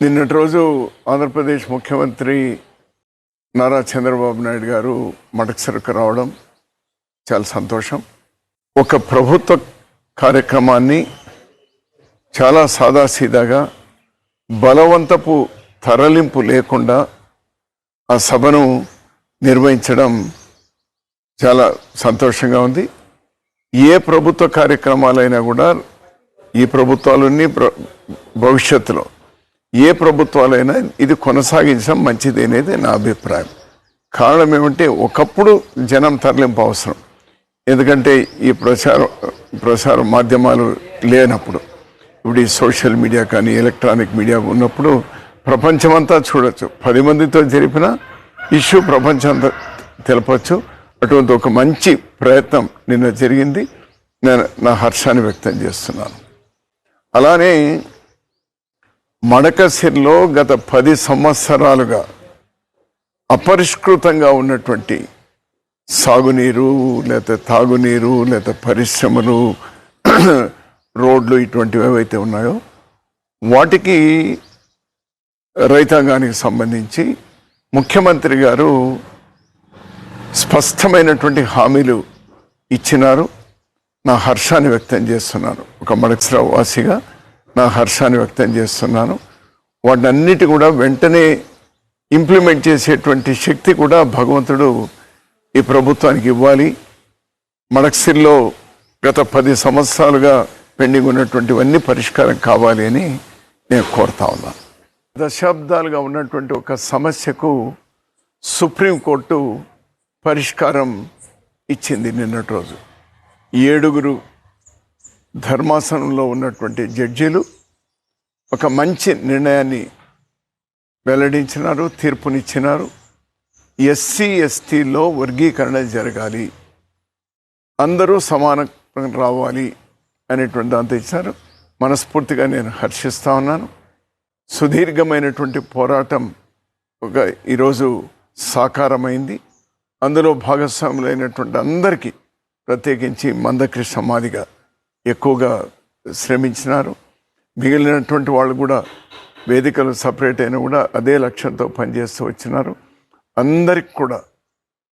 నిన్నటి రోజు ఆంధ్రప్రదేశ్ ముఖ్యమంత్రి నారా చంద్రబాబు నాయుడు గారు మడకసిరకు రావడం చాలా సంతోషం. ఒక ప్రభుత్వ కార్యక్రమాన్ని చాలా సాదాసీదాగా బలవంతపు తరలింపు లేకుండా ఆ సభను నిర్వహించడం చాలా సంతోషంగా ఉంది. ఏ ప్రభుత్వ కార్యక్రమాలైనా కూడా ఈ ప్రభుత్వాలన్నీ భవిష్యత్తులో ఏ ప్రభుత్వాలైనా ఇది కొనసాగించడం మంచిది అనేది నా అభిప్రాయం. కారణం ఏమంటే ఒకప్పుడు జనం తరలింపు అవసరం, ఎందుకంటే ఈ ప్రసార మాధ్యమాలు లేనప్పుడు, ఇప్పుడు ఈ సోషల్ మీడియా కానీ ఎలక్ట్రానిక్ మీడియా ఉన్నప్పుడు ప్రపంచమంతా చూడొచ్చు. 10 మందితో జరిపిన ఇష్యూ ప్రపంచంతా తెలపచ్చు. అటువంటి ఒక మంచి ప్రయత్నం నిన్న జరిగింది. నేను నా హర్షాన్ని వ్యక్తం చేస్తున్నాను. అలానే మడకసిరిలో గత 10 సంవత్సరాలుగా అపరిష్కృతంగా ఉన్నటువంటి సాగునీరు, లేదా తాగునీరు, లేదా పరిశ్రమలు, రోడ్లు, ఇటువంటివి ఏవైతే ఉన్నాయో వాటికి రైతాంగానికి సంబంధించి ముఖ్యమంత్రి గారు స్పష్టమైనటువంటి హామీలు ఇచ్చినారు. నా హర్షాన్ని వ్యక్తం చేస్తున్నాను. ఒక మడకసిర వాసిగా నా హర్షాన్ని వ్యక్తం చేస్తున్నాను. వాటన్నిటి కూడా వెంటనే ఇంప్లిమెంట్ చేసేటువంటి శక్తి కూడా భగవంతుడు ఈ ప్రభుత్వానికి ఇవ్వాలి. మడకసిరిలో గత 10 సంవత్సరాలుగా పెండింగ్ ఉన్నటువంటివన్నీ పరిష్కారం కావాలి అని నేను కోరుతా ఉన్నాను. దశాబ్దాలుగా ఉన్నటువంటి ఒక సమస్యకు సుప్రీంకోర్టు పరిష్కారం ఇచ్చింది నిన్నటి రోజు. 7 ధర్మాసనంలో ఉన్నటువంటి జడ్జీలు ఒక మంచి నిర్ణయాన్ని వెల్లడించినారు, తీర్పునిచ్చినారు. ఎస్సీ ఎస్టీలో వర్గీకరణ జరగాలి, అందరూ సమానంగా రావాలి అనేటువంటి దాంతో ఇచ్చారు. మనస్ఫూర్తిగా నేను హర్షిస్తా ఉన్నాను. సుదీర్ఘమైనటువంటి పోరాటం ఈరోజు సాకారమైంది. అందులో భాగస్వాములైనటువంటి అందరికీ, ప్రత్యేకించి మందకృష్ణ మాదిగ ఎక్కువగా శ్రమించినారు. మిగిలినటువంటి వాళ్ళు కూడా వేదికలు సపరేట్ అయినా కూడా అదే లక్ష్యంతో పనిచేస్తూ వచ్చినారు. అందరికి కూడా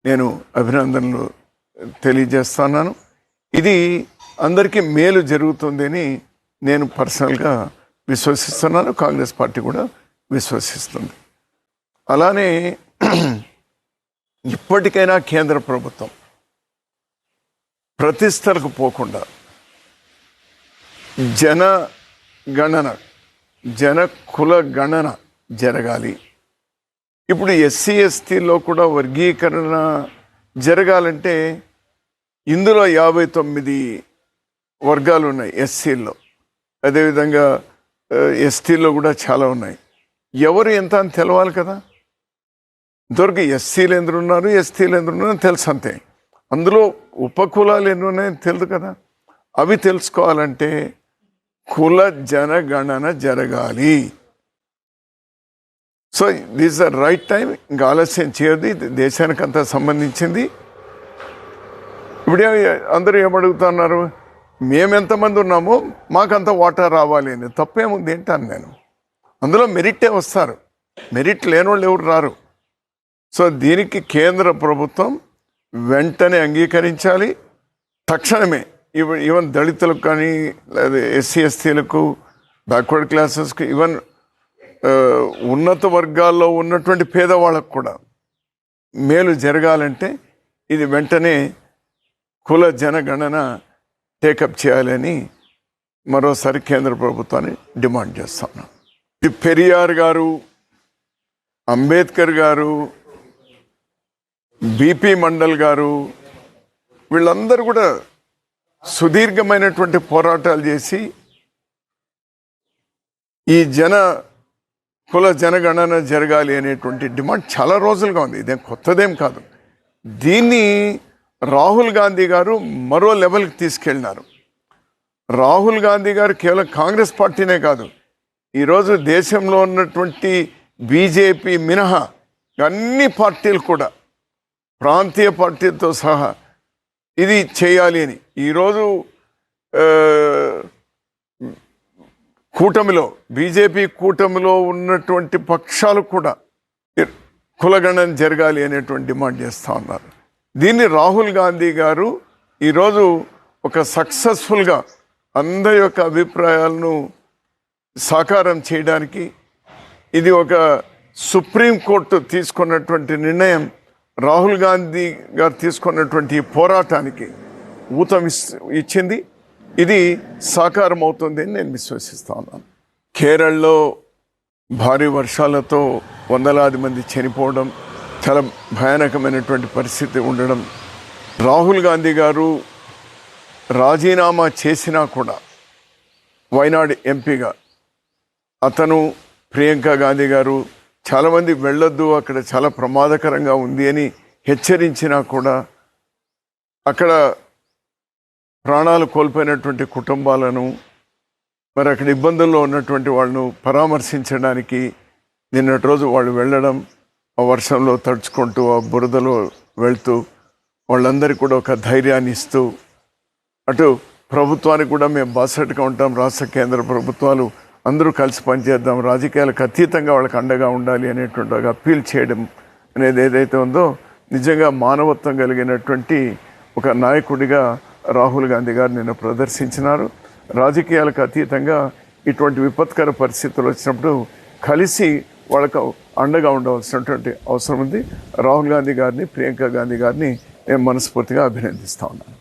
నేను అభినందనలు తెలియజేస్తున్నాను. ఇది అందరికీ మేలు జరుగుతుందని నేను పర్సనల్గా విశ్వసిస్తున్నాను. కాంగ్రెస్ పార్టీ కూడా విశ్వసిస్తుంది. అలానే ఇప్పటికైనా కేంద్ర ప్రభుత్వం ప్రతిష్టలకు పోకుండా జన కుల గణన జరగాలి. ఇప్పుడు ఎస్సీ ఎస్టీలో కూడా వర్గీకరణ జరగాలంటే ఇందులో 59 వర్గాలు ఉన్నాయి ఎస్సీల్లో, అదేవిధంగా ఎస్టీలో కూడా చాలా ఉన్నాయి. ఎవరు ఎంత అని తెలవాలి కదా. ఇంతవరకు ఎస్సీలు ఎందుకు ఉన్నారు, ఎస్టీలు ఎందుకు ఉన్నారని తెలుసు అంతే. అందులో ఉపకులాలు ఎన్ని ఉన్నాయని తెలుసు కదా. అవి తెలుసుకోవాలంటే కుల జనగణన జరగాలి. So this the right time. ఇంకా ఆలస్యం చేయదు. ఇది దేశానికి అంతా సంబంధించింది. ఇప్పుడు అందరూ ఏమడుగుతున్నారు, మేమెంతమంది ఉన్నామో మాకంత వాటా రావాలి అని. తప్పేముంది ఏంటాను నేను. అందులో మెరిట్టే వస్తారు, మెరిట్ లేని వాళ్ళు ఎవరు రారు. సో దీనికి కేంద్ర ప్రభుత్వం వెంటనే అంగీకరించాలి. తక్షణమే ఈవెన్ దళితులకు కానీ, లేదా ఎస్సీ ఎస్టీలకు, బ్యాక్వర్డ్ క్లాసెస్కి, ఈవెన్ ఉన్నత వర్గాల్లో ఉన్నటువంటి పేదవాళ్ళకు కూడా మేలు జరగాలంటే ఇది వెంటనే కుల జనగణన టేకప్ చేయాలని మరోసారి కేంద్ర ప్రభుత్వాన్ని డిమాండ్ చేస్తున్నాను. ఇది పెరియార్ గారు, అంబేద్కర్ గారు, బిపి మండల్ గారు, వీళ్ళందరూ కూడా సుదీర్ఘమైనటువంటి పోరాటాలు చేసి ఈ కుల జనగణన జరగాలి అనేటువంటి డిమాండ్ చాలా రోజులుగా ఉంది. ఇదేం కొత్తదేం కాదు. దీన్ని రాహుల్ గాంధీ గారు మరో లెవెల్కి తీసుకెళ్ళినారు. రాహుల్ గాంధీ గారు కేవలం కాంగ్రెస్ పార్టీనే కాదు, ఈరోజు దేశంలో ఉన్నటువంటి బీజేపీ మినహా అన్ని పార్టీలు కూడా, ప్రాంతీయ పార్టీలతో సహా ఇది చేయాలి అని ఈరోజు కూటమిలో బీజేపీ కూటమిలో ఉన్నటువంటి పక్షాలు కూడా కులగణన జరగాలి అనేటువంటి డిమాండ్ చేస్తూ ఉన్నారు. దీన్ని రాహుల్ గాంధీ గారు ఈరోజు ఒక సక్సెస్ఫుల్గా అందరి యొక్క అభిప్రాయాలను సాకారం చేయడానికి ఇది ఒక సుప్రీంకోర్టు తీసుకున్నటువంటి నిర్ణయం, రాహుల్ గాంధీ గారు తీసుకున్నటువంటి పోరాటానికి ఊతం ఇచ్చింది. ఇది సాకారం అవుతుంది అని నేను విశ్వసిస్తా ఉన్నాను. కేరళలో భారీ వర్షాలతో వందలాది మంది చనిపోవడం, చాలా భయానకమైనటువంటి పరిస్థితి ఉండడం, రాహుల్ గాంధీ గారు రాజీనామా చేసినా కూడా వైనాడ్ ఎంపీగా అతను, ప్రియాంక గాంధీ గారు చాలామంది వెళ్ళొద్దు, అక్కడ చాలా ప్రమాదకరంగా ఉంది అని హెచ్చరించినా కూడా అక్కడ ప్రాణాలు కోల్పోయినటువంటి కుటుంబాలను, మరి అక్కడ ఇబ్బందుల్లో ఉన్నటువంటి వాళ్ళను పరామర్శించడానికి నిన్నటి రోజు వాళ్ళు వెళ్ళడం, ఆ వర్షంలో తడుచుకుంటూ ఆ బురదలో వెళ్తూ వాళ్ళందరికీ కూడా ఒక ధైర్యాన్ని ఇస్తూ, అటు ప్రభుత్వానికి కూడా మేము బాసటగా ఉంటాం, రాష్ట్ర కేంద్ర ప్రభుత్వాలు అందరూ కలిసి పనిచేద్దాం, రాజకీయాలకు అతీతంగా వాళ్ళకి అండగా ఉండాలి అనేటువంటి ఒక అప్పీల్ చేయడం అనేది ఏదైతే ఉందో నిజంగా మానవత్వం కలిగినటువంటి ఒక నాయకుడిగా రాహుల్ గాంధీ గారు నిన్న ప్రదర్శించినారు. రాజకీయాలకు అతీతంగా ఇటువంటి విపత్కర పరిస్థితులు వచ్చినప్పుడు కలిసి వాళ్ళకు అండగా ఉండవలసినటువంటి అవసరం ఉంది. రాహుల్ గాంధీ గారిని, ప్రియాంక గాంధీ గారిని నేను మనస్ఫూర్తిగా అభినందిస్తా ఉన్నాను.